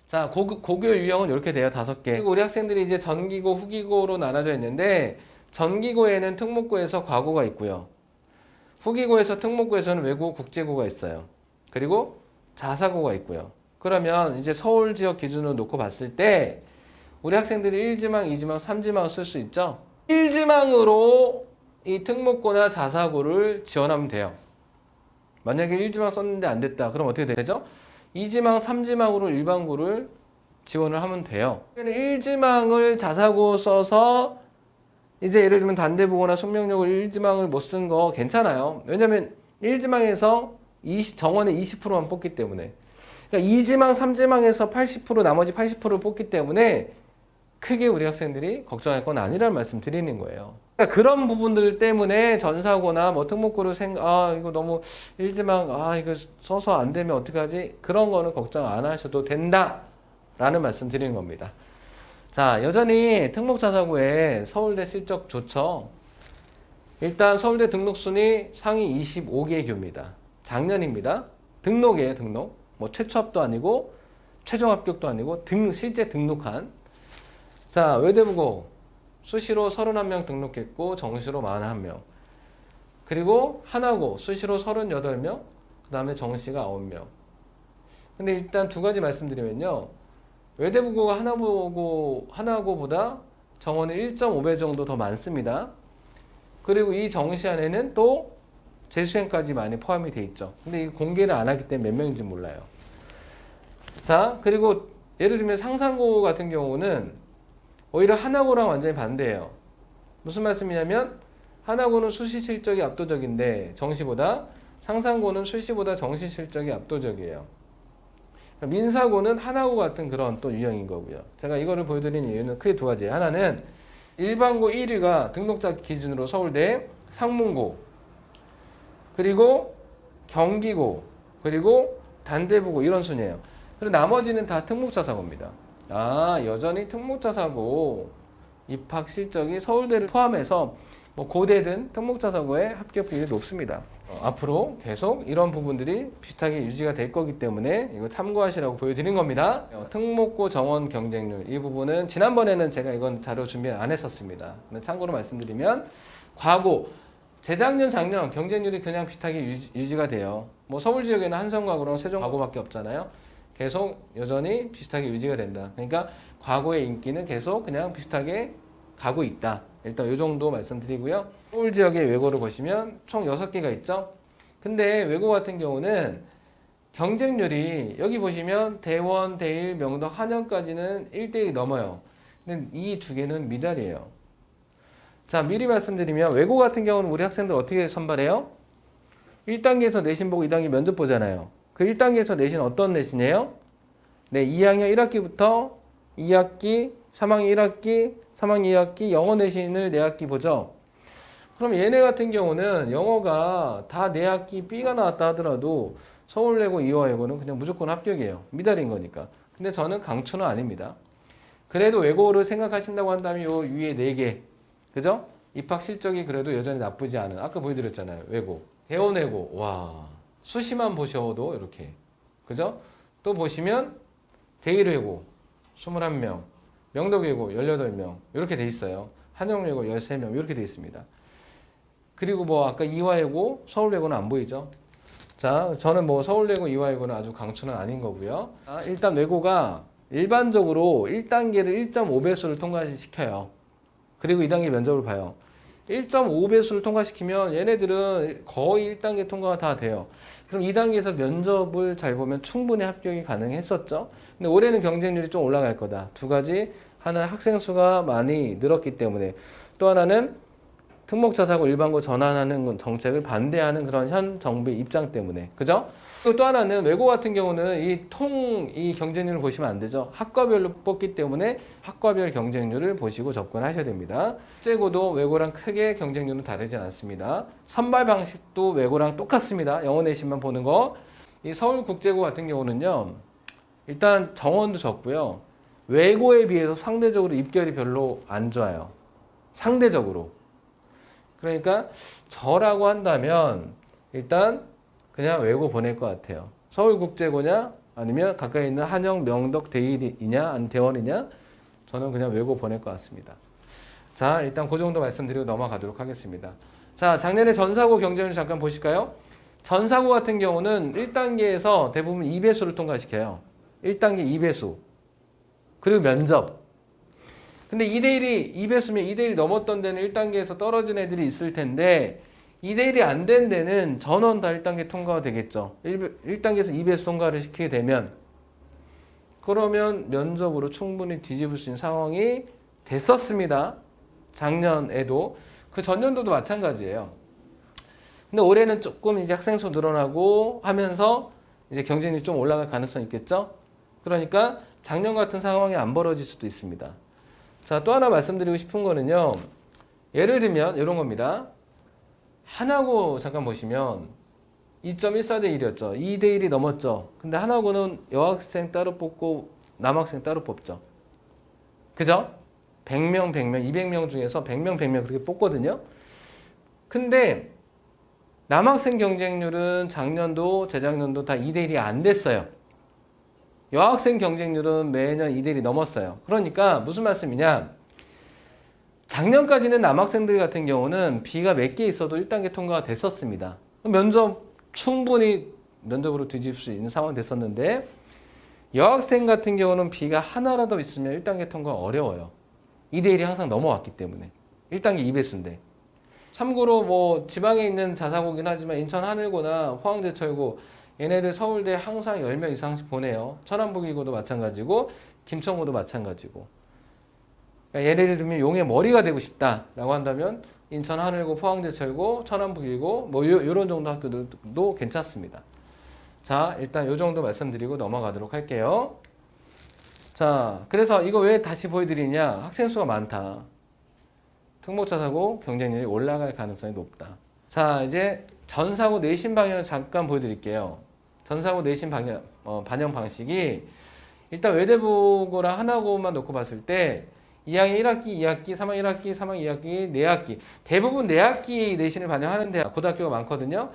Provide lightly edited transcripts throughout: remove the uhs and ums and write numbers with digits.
자, 고교 유형은 이렇게 돼요. 5개. 그리고 우리 학생들이 이제 전기고, 후기고로 나눠져 있는데, 전기고에는 특목고에서 과고가 있고요. 후기고에서 특목고에서는 외고, 국제고가 있어요. 그리고 자사고가 있고요. 그러면 이제 서울 지역 기준으로 놓고 봤을 때, 우리 학생들이 1지망, 2지망, 3지망을 쓸 수 있죠? 1지망으로 이 특목고나 자사고를 지원하면 돼요. 만약에 1지망 썼는데 안 됐다. 그럼 어떻게 되죠? 2지망, 3지망으로 일반고를 지원을 하면 돼요. 1지망을 자사고 써서 이제 예를 들면 단대보거나 숙명여고 1지망을 못 쓴 거 괜찮아요. 왜냐면 1지망에서 정원의 20%만 뽑기 때문에. 그러니까 2지망, 3지망에서 80% 나머지 80%를 뽑기 때문에 크게 우리 학생들이 걱정할 건 아니라는 말씀 드리는 거예요. 그러니까 그런 부분들 때문에 전사고나 뭐 특목고를 이거 너무 1지망, 이거 써서 안 되면 어떡하지? 그런 거는 걱정 안 하셔도 된다. 라는 말씀 드리는 겁니다. 자, 여전히 특목자사고에 서울대 실적 좋죠. 일단 서울대 등록순위 상위 25개 교입니다. 작년입니다. 등록이에요, 등록. 뭐 최초합도 아니고 최종 합격도 아니고 실제 등록한. 자, 외대부고 수시로 31명 등록했고 정시로 41명. 그리고 하나고 수시로 38명, 그 다음에 정시가 9명. 근데 일단 두 가지 말씀드리면요. 외대부고가 하나고보다 정원이 1.5배 정도 더 많습니다. 그리고 이 정시 안에는 또 재수생까지 많이 포함이 돼 있죠. 근데 이 공개를 안 하기 때문에 몇 명인지 몰라요. 자, 그리고 예를 들면 상산고 같은 경우는 오히려 하나고랑 완전히 반대예요. 무슨 말씀이냐면 하나고는 수시 실적이 압도적인데 정시보다, 상산고는 수시보다 정시 실적이 압도적이에요. 민사고는 하나고 같은 그런 또 유형인 거고요. 제가 이거를 보여드린 이유는 크게 두 가지예요. 하나는 일반고 1위가 등록자 기준으로 서울대, 상문고, 그리고 경기고, 그리고 단대부고 이런 순이에요. 그리고 나머지는 다 특목자사고입니다. 여전히 특목자사고 입학 실적이 서울대를 포함해서 뭐 고대든 특목자사고의 합격 비율이 높습니다. 앞으로 계속 이런 부분들이 비슷하게 유지가 될 거기 때문에 이거 참고하시라고 보여드린 겁니다. 특목고 정원 경쟁률 이 부분은 지난번에는 제가 이건 자료 준비 안 했었습니다. 참고로 말씀드리면 과고 재작년 작년 경쟁률이 그냥 비슷하게 유지가 돼요. 뭐 서울 지역에는 한성과고랑 세종과고밖에 없잖아요. 계속 여전히 비슷하게 유지가 된다. 그러니까 과거의 인기는 계속 그냥 비슷하게 가고 있다. 일단 이 정도 말씀드리고요. 서울 지역의 외고를 보시면 총 6개가 있죠. 근데 외고 같은 경우는 경쟁률이 여기 보시면 대원, 대일, 명덕, 한영까지는 1대1 넘어요. 근데 이 두 개는 미달이에요. 자, 미리 말씀드리면 외고 같은 경우는 우리 학생들 어떻게 선발해요? 1단계에서 내신 보고 2단계 면접 보잖아요. 그 1단계에서 내신 어떤 내신이에요? 네, 2학년 1학기부터 2학기, 3학년 1학기, 3학년 2학기 영어 내신을 내학기 보죠. 그럼 얘네 같은 경우는 영어가 다 내학기 B가 나왔다 하더라도 서울외고, 이화외고는 그냥 무조건 합격이에요. 미달인 거니까. 근데 저는 강추는 아닙니다. 그래도 외고를 생각하신다고 한다면 요 위에 4개, 그죠? 입학 실적이 그래도 여전히 나쁘지 않은, 아까 보여드렸잖아요. 외고, 대원외고, 와, 수시만 보셔도 이렇게, 그죠? 또 보시면 대일외고 21명, 명덕외고 18명 이렇게 돼 있어요. 한영외고 13명 이렇게 돼 있습니다. 그리고 뭐 아까 이화외고, 서울외고는 안 보이죠? 자, 저는 뭐 서울외고, 이화외고는 아주 강추는 아닌 거고요. 일단 외고가 일반적으로 1단계를 1.5배수를 통과시켜요. 그리고 2단계 면접을 봐요. 1.5배수를 통과시키면 얘네들은 거의 1단계 통과가 다 돼요. 그럼 2단계에서 면접을 잘 보면 충분히 합격이 가능했었죠. 근데 올해는 경쟁률이 좀 올라갈 거다. 두 가지. 하나는 학생 수가 많이 늘었기 때문에, 또 하나는 특목자사고 일반고 전환하는 정책을 반대하는 그런 현 정부의 입장 때문에. 그죠? 그리고 또 하나는 외고 같은 경우는 이 경쟁률을 보시면 안 되죠. 학과별로 뽑기 때문에 학과별 경쟁률을 보시고 접근하셔야 됩니다. 국제고도 외고랑 크게 경쟁률은 다르지 않습니다. 선발 방식도 외고랑 똑같습니다. 영어 내신만 보는 거. 이 서울국제고 같은 경우는요. 일단 정원도 적고요. 외고에 비해서 상대적으로 입결이 별로 안 좋아요. 상대적으로. 그러니까 저라고 한다면 일단 그냥 외고 보낼 것 같아요. 서울국제고냐 아니면 가까이 있는 한영, 명덕, 대일이냐 아니면 대원이냐 저는 그냥 외고 보낼 것 같습니다. 자, 일단 그 정도 말씀드리고 넘어가도록 하겠습니다. 자, 작년에 전사고 경쟁률 잠깐 보실까요? 전사고 같은 경우는 1단계에서 대부분 2배수를 통과시켜요. 1단계 2배수. 그리고 면접. 근데 2대1이 2배수면 2대1이 넘었던 데는 1단계에서 떨어진 애들이 있을 텐데 2대1이 안 된 데는 전원 다 1단계 통과가 되겠죠. 1단계에서 2배수 통과를 시키게 되면 그러면 면접으로 충분히 뒤집을 수 있는 상황이 됐었습니다. 작년에도. 그 전년도도 마찬가지예요. 근데 올해는 조금 이제 학생 수 늘어나고 하면서 이제 경쟁률이 좀 올라갈 가능성이 있겠죠. 그러니까 작년 같은 상황이 안 벌어질 수도 있습니다. 자, 또 하나 말씀드리고 싶은 거는요. 예를 들면 이런 겁니다. 하나고 잠깐 보시면 2.14대 1이었죠. 2대 1이 넘었죠. 근데 하나고는 여학생 따로 뽑고 남학생 따로 뽑죠. 그죠? 100명, 200명 중에서 100명, 100명 그렇게 뽑거든요. 근데 남학생 경쟁률은 작년도, 재작년도 다 2대 1이 안 됐어요. 여학생 경쟁률은 매년 2대 1이 넘었어요. 그러니까 무슨 말씀이냐? 작년까지는 남학생들 같은 경우는 B가 몇 개 있어도 1단계 통과가 됐었습니다. 면접 충분히 면접으로 뒤집을 수 있는 상황이 됐었는데 여학생 같은 경우는 B가 하나라도 있으면 1단계 통과가 어려워요. 2대 1이 항상 넘어왔기 때문에. 1단계 2배수인데. 참고로 뭐 지방에 있는 자사고긴 하지만 인천 하늘고나 포항제철고 얘네들 서울대 항상 10명 이상씩 보내요. 천안북이고도 마찬가지고 김천고도 마찬가지고. 그러니까 예를 들면 용의 머리가 되고 싶다라고 한다면 인천 하늘고 포항제철고 천안북이고 뭐 이런 정도 학교들도 괜찮습니다. 자, 일단 이 정도 말씀드리고 넘어가도록 할게요. 자, 그래서 이거 왜 다시 보여드리냐? 학생 수가 많다. 특목자사고 경쟁률이 올라갈 가능성이 높다. 자, 이제 전사고 내신 방향을 잠깐 보여드릴게요. 전사고 내신 방향, 반영 방식이 일단 외대부고랑 하나고만 놓고 봤을 때 2학년 1학기, 2학기, 3학년 1학기, 3학년 2학기, 4학기 대부분 4학기 내신을 반영하는 고등학교가 많거든요.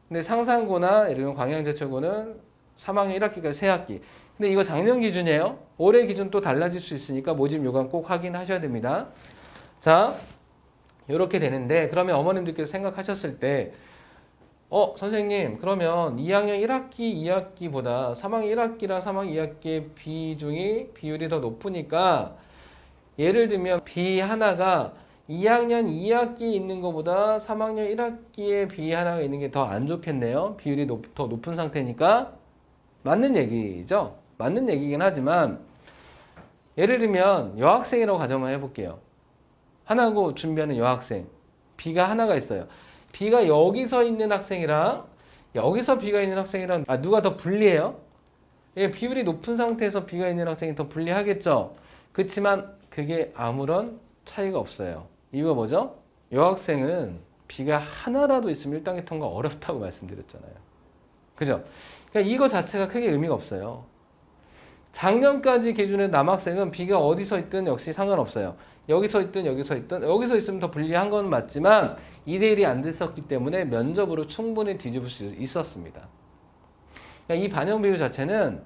근데 상산고나 예를 들면 광양제철고는 3학년 1학기까지 3학기. 근데 이거 작년 기준이에요. 올해 기준 또 달라질 수 있으니까 모집 요강 꼭 확인하셔야 됩니다. 자, 이렇게 되는데 그러면 어머님들께서 생각하셨을 때 선생님 그러면 2학년 1학기, 2학기보다 3학년 1학기랑 3학년 2학기의 비율이 더 높으니까 예를 들면 B 하나가 2학년 2학기 있는 것보다 3학년 1학기에 B 하나가 있는 게 더 안 좋겠네요. 비율이 더 높은 상태니까 맞는 얘기죠. 맞는 얘기긴 하지만 예를 들면 여학생이라고 가정을 해볼게요. 하나고 준비하는 여학생 B가 하나가 있어요. B가 여기서 있는 학생이랑 여기서 B가 있는 학생이랑 누가 더 불리해요? 예, 비율이 높은 상태에서 B가 있는 학생이 더 불리하겠죠. 그렇지만 그게 아무런 차이가 없어요. 이유가 뭐죠? 여학생은 B가 하나라도 있으면 1단계 통과 어렵다고 말씀드렸잖아요. 그죠? 그러니까 이거 자체가 크게 의미가 없어요. 작년까지 기준의 남학생은 B가 어디서 있든 역시 상관없어요. 여기서 있든 여기서 있으면 더 불리한 건 맞지만 2대 1이 안 됐었기 때문에 면접으로 충분히 뒤집을 수 있었습니다. 그러니까 이 반영 비율 자체는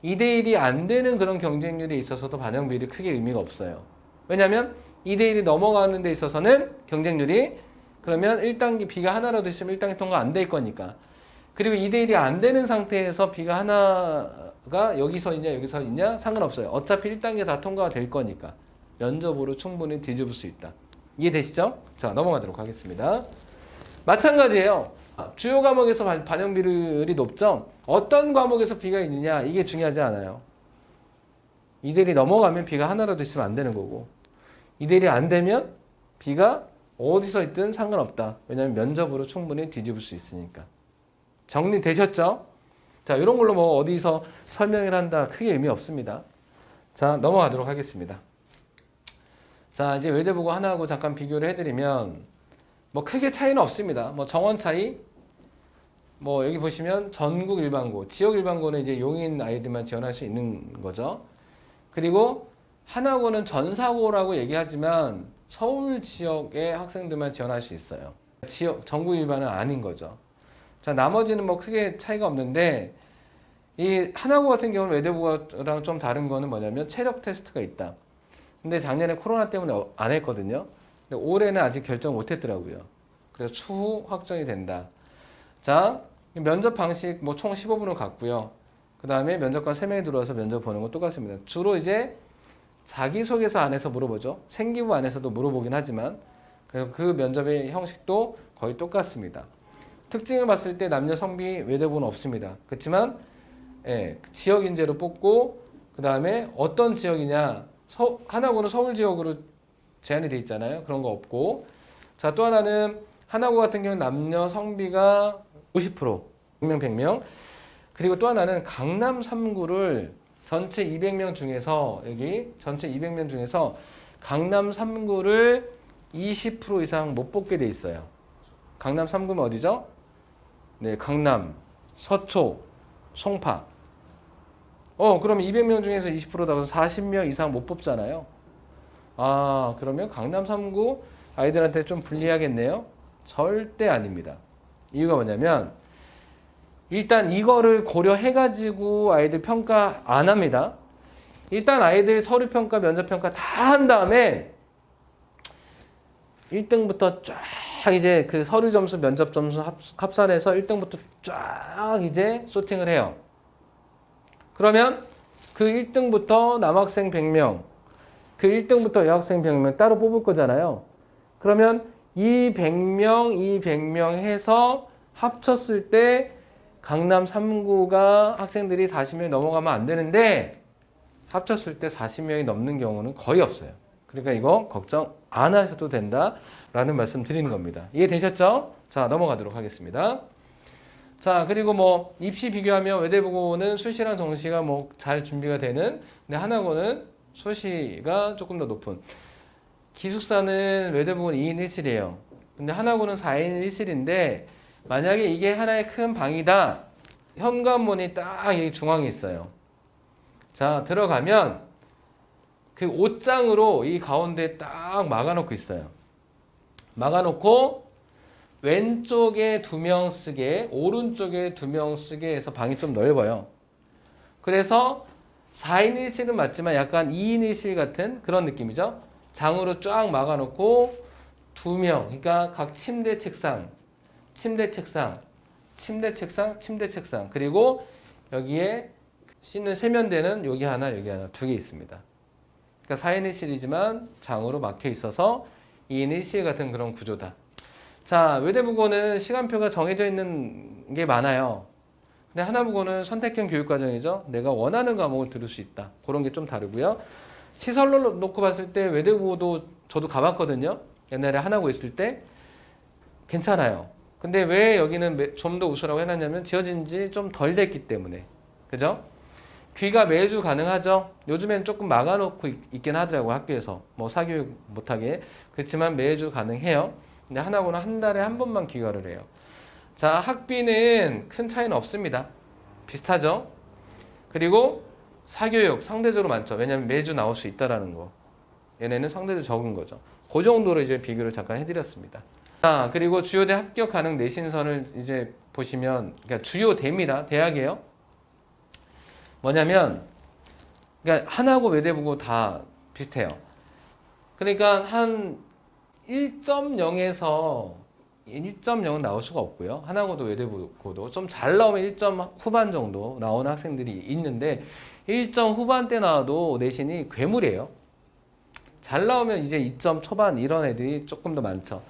2대 1이 안 되는 그런 경쟁률에 있어서도 반영 비율이 크게 의미가 없어요. 왜냐하면 2대 1이 넘어가는 데 있어서는 경쟁률이 그러면 1단계 B가 하나라도 있으면 1단계 통과 안 될 거니까. 그리고 2대 1이 안 되는 상태에서 B가 하나가 여기서 있냐 상관없어요. 어차피 1단계 다 통과가 될 거니까. 면접으로 충분히 뒤집을 수 있다. 이해되시죠? 자, 넘어가도록 하겠습니다. 마찬가지예요. 주요 과목에서 반영 비율이 높죠? 어떤 과목에서 B가 있느냐 이게 중요하지 않아요. 2대 1이 넘어가면 B가 하나라도 있으면 안 되는 거고 2대 1이 안 되면 B가 어디서 있든 상관없다. 왜냐하면 면접으로 충분히 뒤집을 수 있으니까. 정리되셨죠? 자, 이런 걸로 뭐 어디서 설명을 한다 크게 의미 없습니다. 자, 넘어가도록 하겠습니다. 자, 이제 외대부고 하나하고 잠깐 비교를 해드리면 뭐 크게 차이는 없습니다. 뭐 정원 차이, 뭐 여기 보시면 전국 일반고, 지역 일반고는 이제 용인 아이들만 지원할 수 있는 거죠. 그리고 하나고는 전사고라고 얘기하지만 서울 지역의 학생들만 지원할 수 있어요. 지역 전국 일반은 아닌 거죠. 자, 나머지는 뭐 크게 차이가 없는데 이 하나고 같은 경우는 외대부고랑 좀 다른 거는 뭐냐면 체력 테스트가 있다. 근데 작년에 코로나 때문에 안 했거든요. 근데 올해는 아직 결정 못 했더라고요. 그래서 추후 확정이 된다. 자, 면접 방식 뭐 총 15분을 갖고요. 그 다음에 면접관 3명이 들어와서 면접 보는 건 똑같습니다. 주로 이제 자기소개서 안에서 물어보죠. 생기부 안에서도 물어보긴 하지만 그래서 그 면접의 형식도 거의 똑같습니다. 특징을 봤을 때 남녀 성비 외대부는 없습니다. 그렇지만 예, 지역 인재로 뽑고 그 다음에 어떤 지역이냐 하나고는 서울 지역으로 제한이 돼 있잖아요. 그런 거 없고 자, 또 하나는 하나고 같은 경우는 남녀 성비가 50% 100명 100명 그리고 또 하나는 강남 3구를 전체 200명 중에서 여기 전체 200명 중에서 강남 3구를 20% 이상 못 뽑게 돼 있어요. 강남 3구면 어디죠? 네, 강남, 서초, 송파. 그럼 200명 중에서 20%다 그래서 40명 이상 못 뽑잖아요. 아, 그러면 강남 3구 아이들한테 좀 불리하겠네요? 절대 아닙니다. 이유가 뭐냐면 일단 이거를 고려해가지고 아이들 평가 안 합니다. 일단 아이들 서류 평가, 면접 평가 다 한 다음에 1등부터 쫙 이제 그 서류 점수, 면접 점수 합산해서 1등부터 쫙 이제 소팅을 해요. 그러면 그 1등부터 남학생 100명, 그 1등부터 여학생 100명 따로 뽑을 거잖아요. 그러면 이 100명 해서 합쳤을 때 강남 3구가 학생들이 40명이 넘어가면 안 되는데 합쳤을 때 40명이 넘는 경우는 거의 없어요. 그러니까 이거 걱정 안 하셔도 된다라는 말씀 드리는 겁니다. 이해되셨죠? 자, 넘어가도록 하겠습니다. 자, 그리고 뭐 입시 비교하면 외대부고는 수시랑 정시가 뭐 잘 준비가 되는 근데 하나고는 수시가 조금 더 높은 기숙사는 외대부고는 2인 1실이에요. 근데 하나고는 4인 1실인데 만약에 이게 하나의 큰 방이다. 현관문이 딱 이 중앙에 있어요. 자, 들어가면 그 옷장으로 이 가운데 딱 막아놓고 있어요. 막아놓고 왼쪽에 2명 쓰게, 오른쪽에 2명 쓰게 해서 방이 좀 넓어요. 그래서 4인 1실은 맞지만 약간 2인 1실 같은 그런 느낌이죠. 장으로 쫙 막아놓고 2명, 그러니까 각 침대 책상, 그리고 여기에 씻는 세면대는 여기 하나 2개 있습니다. 그러니까 4인 1실이지만 장으로 막혀 있어서 2인 1실 같은 그런 구조다. 자, 외대부고는 시간표가 정해져 있는 게 많아요. 근데 하나부고는 선택형 교육과정이죠. 내가 원하는 과목을 들을 수 있다. 그런 게 좀 다르고요. 시설로 놓고 봤을 때 외대부고도 저도 가봤거든요. 옛날에 하나고 있을 때 괜찮아요. 근데 왜 여기는 좀 더 우수라고 해놨냐면 지어진 지 좀 덜 됐기 때문에. 그죠? 귀가 매주 가능하죠. 요즘엔 조금 막아놓고 있긴 하더라고 학교에서 뭐 사교육 못하게. 그렇지만 매주 가능해요. 근데 하나고는 한 달에 한 번만 귀가를 해요. 자, 학비는 큰 차이는 없습니다. 비슷하죠. 그리고 사교육 상대적으로 많죠. 왜냐하면 매주 나올 수 있다라는 거. 얘네는 상대적으로 적은 거죠. 그 정도로 이제 비교를 잠깐 해드렸습니다. 자, 그리고 주요대 합격 가능 내신선을 이제 보시면, 그러니까 주요대입니다. 대학이에요. 뭐냐면, 그러니까 하나고 외대부고 다 비슷해요. 그러니까 한 1.0에서 1.0은 나올 수가 없고요. 하나고도 외대부고도 좀 잘 나오면 1점 후반 정도 나오는 학생들이 있는데 1점 후반대 나와도 내신이 괴물이에요. 잘 나오면 이제 2점 초반 이런 애들이 조금 더 많죠.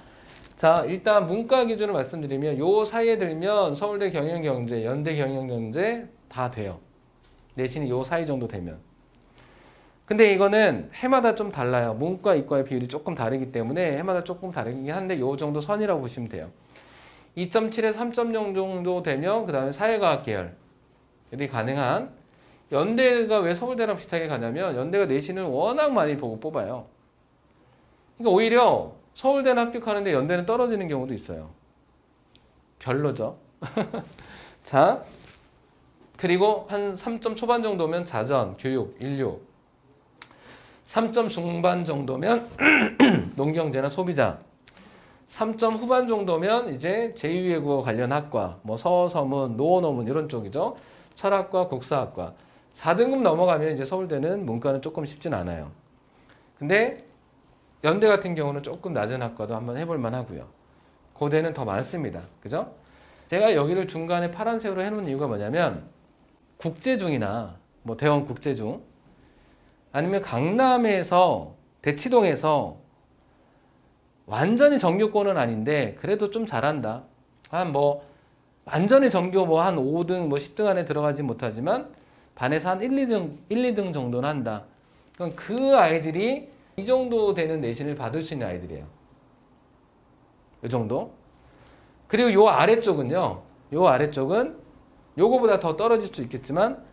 자, 일단 문과 기준으로 말씀드리면 요 사이에 들면 서울대 경영경제, 연대 경영경제 다 돼요. 내신이 요 사이 정도 되면. 근데 이거는 해마다 좀 달라요. 문과, 이과의 비율이 조금 다르기 때문에 해마다 조금 다르긴 한데 요 정도 선이라고 보시면 돼요. 2.7에서 3.0 정도 되면 그 다음에 사회과학 계열이 가능한 연대가 왜 서울대랑 비슷하게 가냐면 연대가 내신을 워낙 많이 보고 뽑아요. 그러니까 오히려 서울대는 합격하는데 연대는 떨어지는 경우도 있어요. 별로죠. 자, 그리고 한 3점 초반 정도면 자전, 교육, 인류 3점 중반 정도면 농경제나 소비자 3점 후반 정도면 이제 제2외국어 관련 학과 뭐 서서문, 노원어문 이런 쪽이죠. 철학과, 국사학과. 4등급 넘어가면 이제 서울대는 문과는 조금 쉽진 않아요. 근데 연대 같은 경우는 조금 낮은 학과도 한번 해볼 만하고요. 고대는 더 많습니다. 그죠? 제가 여기를 중간에 파란색으로 해놓은 이유가 뭐냐면 국제중이나 뭐 대원 국제중 아니면 강남에서 대치동에서 완전히 전교권은 아닌데 그래도 좀 잘한다. 한 뭐 완전히 전교 뭐 한 5등 뭐 10등 안에 들어가지 못하지만 반에서 한 1, 2등 정도는 한다. 그럼 그 아이들이 이 정도 되는 내신을 받을 수 있는 아이들이에요. 이 정도. 그리고 요 아래쪽은요. 요 아래쪽은 요거보다 더 떨어질 수 있겠지만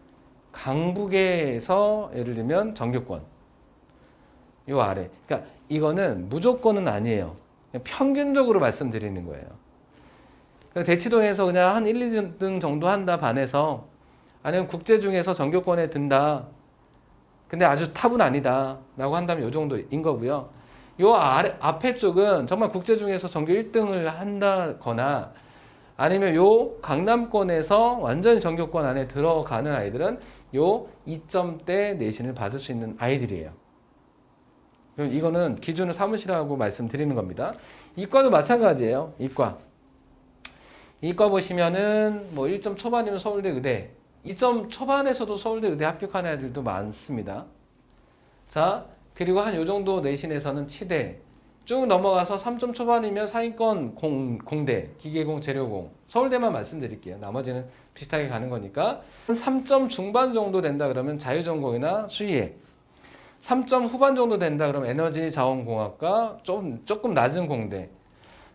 강북에서 예를 들면 전교권. 요 아래. 그러니까 이거는 무조건은 아니에요. 그냥 평균적으로 말씀드리는 거예요. 그러니까 대치동에서 그냥 한 1, 2등 정도 한다 반에서 아니면 국제중에서 전교권에 든다. 근데 아주 탑은 아니다. 라고 한다면 요 정도인 거고요. 요 아래, 앞에 쪽은 정말 국제중에서 전교 1등을 한다거나 아니면 요 강남권에서 완전히 전교권 안에 들어가는 아이들은 요 2점대 내신을 받을 수 있는 아이들이에요. 이거는 기준을 삼으시라고 말씀드리는 겁니다. 이과도 마찬가지예요. 이과 보시면은 뭐 1점 초반이면 서울대 의대, 2점 초반에서도 서울대 의대 합격하는 애들도 많습니다. 자, 그리고 한 요 정도 내신에서는 치대, 쭉 넘어가서 3점 초반이면 상위권 공대, 기계공, 재료공, 서울대만 말씀드릴게요. 나머지는 비슷하게 가는 거니까. 한 3점 중반 정도 된다 그러면 자유전공이나 수의회, 3점 후반 정도 된다 그러면 에너지 자원공학과, 조금 낮은 공대,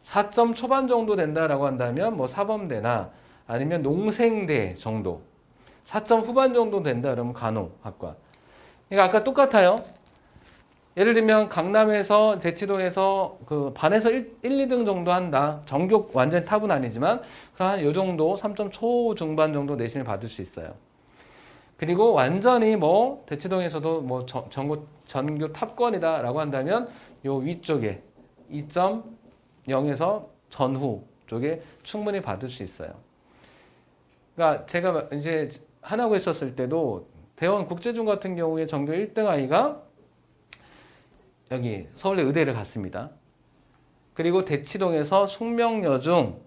4점 초반 정도 된다라고 한다면 뭐 사범대나 아니면 농생대 정도, 4점 후반 정도 된다 그러면 간호학과. 그러니까 아까 똑같아요. 예를 들면 강남에서 대치동에서 그 반에서 1, 2등 정도 한다. 전교 완전 탑은 아니지만 그럼 한 요 정도 3점 초중반 정도 내신을 받을 수 있어요. 그리고 완전히 뭐 대치동에서도 뭐 전교 탑권이다라고 한다면 요 위쪽에 2.0에서 전후 쪽에 충분히 받을 수 있어요. 그러니까 제가 이제 하나고 있었을 때도 대원 국제중 같은 경우에 전교 1등 아이가 여기 서울대 의대를 갔습니다. 그리고 대치동에서 숙명여중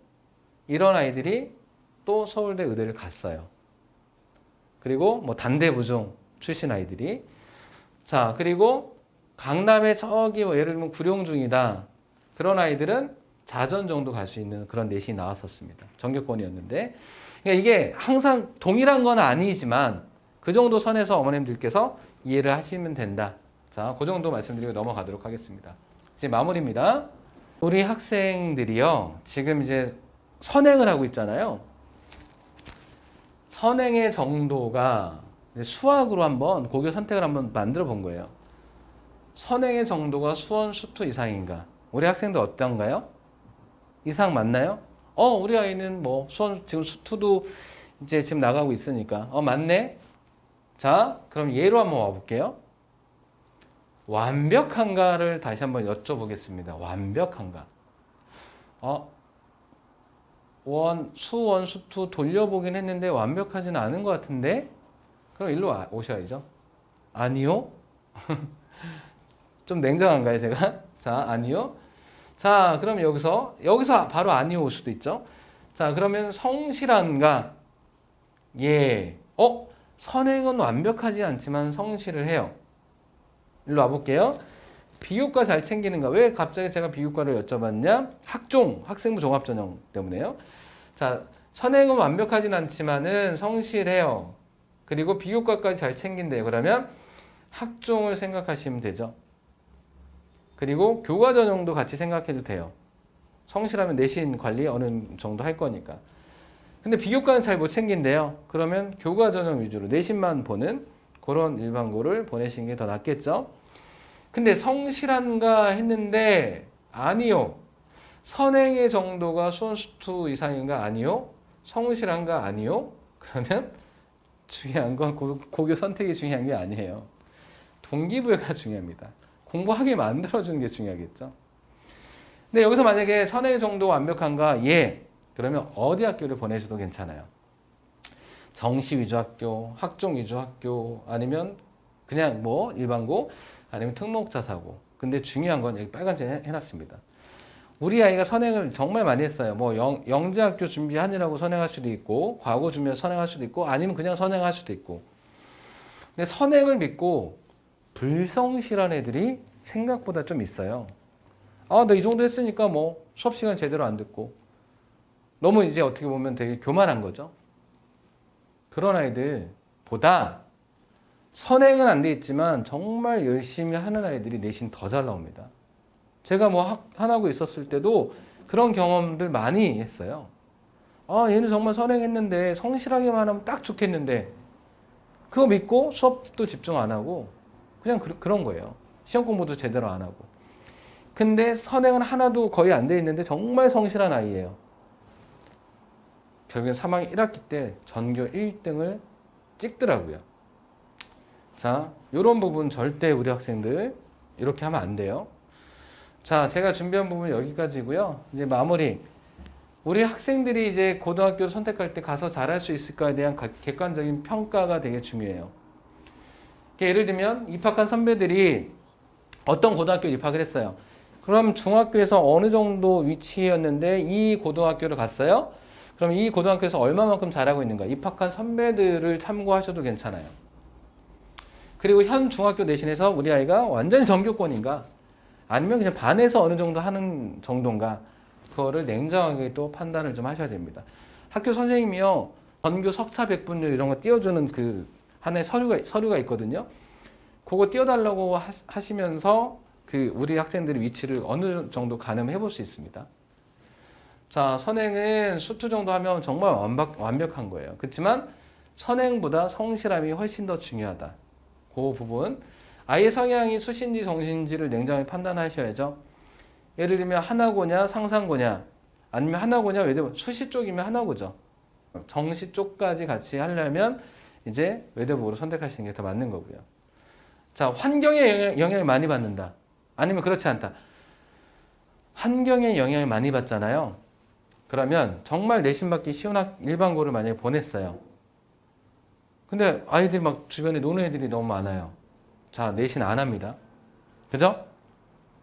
이런 아이들이 또 서울대 의대를 갔어요. 그리고 뭐 단대부중 출신 아이들이. 자, 그리고 강남에 저기 뭐 예를 들면 구룡중이다. 그런 아이들은 자전 정도 갈 수 있는 그런 내신이 나왔었습니다. 전교권이었는데. 그러니까 이게 항상 동일한 건 아니지만 그 정도 선에서 어머님들께서 이해를 하시면 된다. 자, 그 정도 말씀드리고 넘어가도록 하겠습니다. 이제 마무리입니다. 우리 학생들이요, 지금 이제 선행을 하고 있잖아요. 선행의 정도가 수학으로 한번 고교 선택을 한번 만들어 본 거예요. 선행의 정도가 수원, 수투 이상인가? 우리 학생들 어떤가요? 이상 맞나요? 우리 아이는 뭐 수원 지금 수투도 이제 지금 나가고 있으니까 맞네. 자, 그럼 예로 한번 와볼게요. 완벽한가를 다시 한번 여쭤보겠습니다. 완벽한가? 수원, 수투 돌려보긴 했는데 완벽하지는 않은 것 같은데? 그럼 일로 오셔야죠. 아니요? 좀 냉정한가요, 제가? 자, 아니요? 자, 그럼 여기서 바로 아니요 올 수도 있죠. 자, 그러면 성실한가? 예. 선행은 완벽하지 않지만 성실을 해요. 일로 와볼게요. 비교과 잘 챙기는가? 왜 갑자기 제가 비교과를 여쭤봤냐? 학생부 종합전형 때문에요. 자, 선행은 완벽하진 않지만은 성실해요. 그리고 비교과까지 잘 챙긴대요. 그러면 학종을 생각하시면 되죠. 그리고 교과 전형도 같이 생각해도 돼요. 성실하면 내신 관리 어느 정도 할 거니까. 근데 비교과는 잘 못 챙긴대요. 그러면 교과 전형 위주로 내신만 보는 그런 일반고를 보내시는 게 더 낫겠죠. 근데 성실한가 했는데 아니요. 선행의 정도가 수원, 수투 이상인가? 아니요. 성실한가? 아니요. 그러면 중요한 건 고교 선택이 중요한 게 아니에요. 동기부여가 중요합니다. 공부하게 만들어주는 게 중요하겠죠. 근데 여기서 만약에 선행 정도 완벽한가? 예. 그러면 어디 학교를 보내셔도 괜찮아요. 정시 위주 학교, 학종 위주 학교, 아니면 그냥 뭐 일반고, 아니면 특목자사고. 근데 중요한 건 여기 빨간색 해놨습니다. 우리 아이가 선행을 정말 많이 했어요. 뭐 영재학교 준비하느라고 선행할 수도 있고, 과거 준비해서 선행할 수도 있고, 아니면 그냥 선행할 수도 있고. 근데 선행을 믿고 불성실한 애들이 생각보다 좀 있어요. 아, 나 이 정도 했으니까 뭐 수업 시간 제대로 안 듣고. 너무 이제 어떻게 보면 되게 교만한 거죠. 그런 아이들보다 선행은 안 돼 있지만 정말 열심히 하는 아이들이 내신 더 잘 나옵니다. 제가 뭐 하나고 있었을 때도 그런 경험들 많이 했어요. 아, 얘는 정말 선행했는데 성실하게만 하면 딱 좋겠는데 그거 믿고 수업도 집중 안 하고 그냥 그런 거예요. 시험 공부도 제대로 안 하고. 근데 선행은 하나도 거의 안 돼 있는데 정말 성실한 아이예요. 결국엔 3학년 1학기 때 전교 1등을 찍더라고요. 자, 이런 부분 절대 우리 학생들 이렇게 하면 안 돼요. 자, 제가 준비한 부분 여기까지고요. 이제 마무리. 우리 학생들이 이제 고등학교를 선택할 때 가서 잘할 수 있을까에 대한 객관적인 평가가 되게 중요해요. 예를 들면 입학한 선배들이 어떤 고등학교에 입학을 했어요. 그럼 중학교에서 어느 정도 위치였는데 이 고등학교를 갔어요. 그럼 이 고등학교에서 얼마만큼 잘하고 있는가? 입학한 선배들을 참고하셔도 괜찮아요. 그리고 현 중학교 내신에서 우리 아이가 완전히 전교권인가? 아니면 그냥 반에서 어느 정도 하는 정도인가? 그거를 냉정하게 또 판단을 좀 하셔야 됩니다. 학교 선생님이요, 전교 석차 백분율 이런 거 띄워주는 그 하나의 서류가 있거든요. 그거 띄워달라고 하시면서 그 우리 학생들의 위치를 어느 정도 가늠해 볼 수 있습니다. 자, 선행은 수투 정도 하면 정말 완벽한 거예요. 그렇지만 선행보다 성실함이 훨씬 더 중요하다. 그 부분. 아이의 성향이 수신지 정신지를 냉정하게 판단하셔야죠. 예를 들면 하나고냐 상상고냐 아니면 하나고냐 외대부 수시 쪽이면 하나고죠. 정시 쪽까지 같이 하려면 이제 외대부로 선택하시는 게 더 맞는 거고요. 자, 환경에 영향을 많이 받는다. 아니면 그렇지 않다. 환경에 영향을 많이 받잖아요. 그러면 정말 내신 받기 쉬운 일반고를 만약에 보냈어요. 근데 아이들이 막 주변에 노는 애들이 너무 많아요. 자, 내신 안 합니다. 그죠?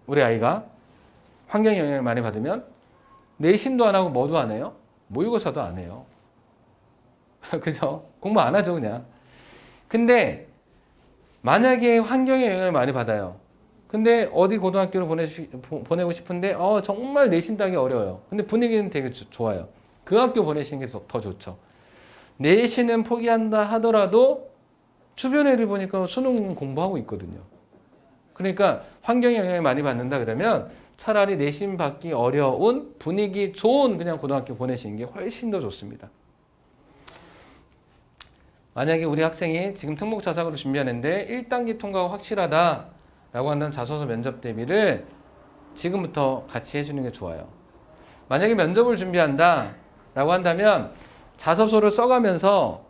우리 아이가 환경에 영향을 많이 받으면 내신도 안 하고 뭐도 안 해요? 모의고사도 안 해요. 그죠? 공부 안 하죠, 그냥. 근데 만약에 환경에 영향을 많이 받아요. 근데 어디 고등학교를 보내고 싶은데 정말 내신 따기 어려워요. 근데 분위기는 되게 좋아요. 그 학교 보내시는 게 더 좋죠. 내신은 포기한다 하더라도 주변 애들 보니까 수능 공부하고 있거든요. 그러니까 환경에 영향을 많이 받는다 그러면 차라리 내신 받기 어려운 분위기 좋은 그냥 고등학교 보내시는 게 훨씬 더 좋습니다. 만약에 우리 학생이 지금 특목자사고를 준비하는데 1단계 통과가 확실하다 라고 한다면 자소서 면접 대비를 지금부터 같이 해주는 게 좋아요. 만약에 면접을 준비한다 라고 한다면 자소서를 써가면서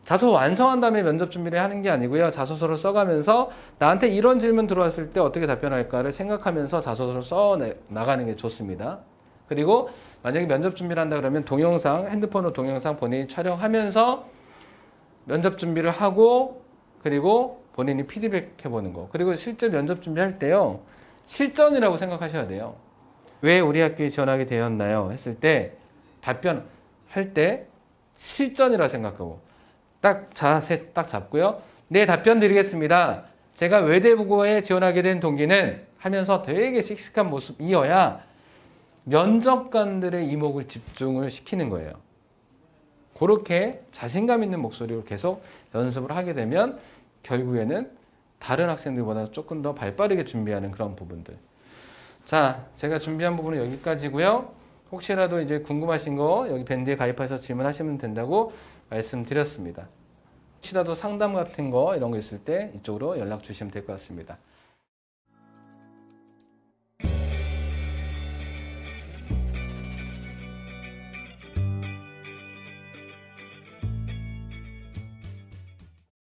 자소서 완성한 다음에 면접 준비를 하는 게 아니고요. 자소서를 써가면서 나한테 이런 질문 들어왔을 때 어떻게 답변할까를 생각하면서 자소서를 써 나가는 게 좋습니다. 그리고 만약에 면접 준비를 한다 그러면 동영상, 핸드폰으로 동영상 본인이 촬영하면서 면접 준비를 하고 그리고 본인이 피드백 해보는 거. 그리고 실제 면접 준비할 때요. 실전이라고 생각하셔야 돼요. 왜 우리 학교에 지원하게 되었나요? 했을 때 답변할 때 실전이라 생각하고 딱 자세 딱 잡고요. 네, 답변 드리겠습니다. 제가 외대부고에 지원하게 된 동기는 하면서 되게 씩씩한 모습이어야 면접관들의 이목을 집중을 시키는 거예요. 그렇게 자신감 있는 목소리로 계속 연습을 하게 되면 결국에는 다른 학생들보다 조금 더 발빠르게 준비하는 그런 부분들. 자, 제가 준비한 부분은 여기까지고요. 혹시라도 이제 궁금하신 거 여기 밴드에 가입하셔서 질문하시면 된다고 말씀드렸습니다. 혹시라도 상담 같은 거 이런 거 있을 때 이쪽으로 연락 주시면 될 것 같습니다.